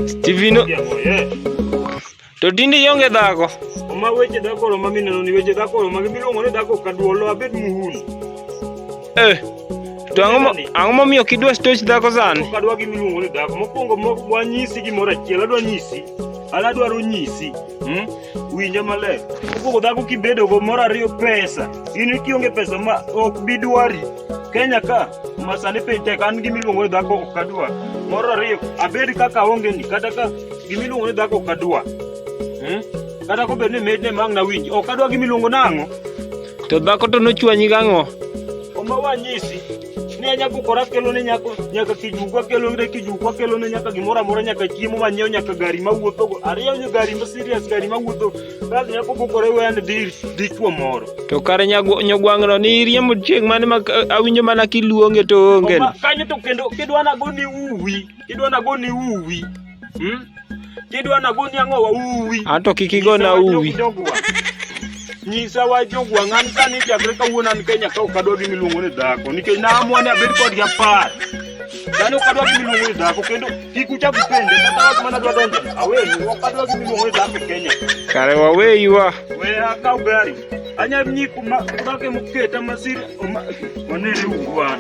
Steven, to tinde ionge dhako. Oma weche dhako ma mineno ni weche dhako ma miluongo ni dhako kaduolo abed muhul. To ang'o momiyo kidwa stoch dhako sani? Kadwa gi miluongo ni dhako. Mokwongo wanyisi gimoro achiel, adwaro nyisi. Winja maler. Mokwongo dhako kibedo go moro ariyo pesa. In kionge pesa ma ok bidwari. Kenya ka masani piny tek, an gimiluongo ni dhako ok adwa. Moro ariyo abed kaka onge ni kata ka gimiluongo ni dhako ok adwa. Kata ko bed ni medne mang na winji. Ok adwa gimiluongo nang'o. To dhako to nochwanyi gang'o? Oma wanyisi ni anyako kora kelo ne nyaka kijukwa kelo ne nyaka gimoro amora, nyaka chiemo manyiew, nyaka gari mawuotho go. Ariyo gari ma serious, gari mawuotho. Kazi nyako kokore wen dichwo moro. To kare nyogwang'no ni riembo chieng' mane ma awinjo mana kiluonge to onge. Kanyo to kendo kidwa nago ni uwi. Kidwa nago ni ang'o wa uwi. Anto kikigona uwi. Nyisa wa jogwa ng'an kani chakre kawuono an Kenya ka ok adwa gimiluongo ni dhako. Nikech naamua ni abed kodgi 10. Kani ok adwa gimiluongo ni dhako, kendo kik uchak upende kata wach mana dwa donjo. Aweyi, ok adwa gimiluongo ni dhako Kenya. Kare waweyi wa. We akaw gari. Anya nyiku ma dhake moketa masir. Wanere ugwan.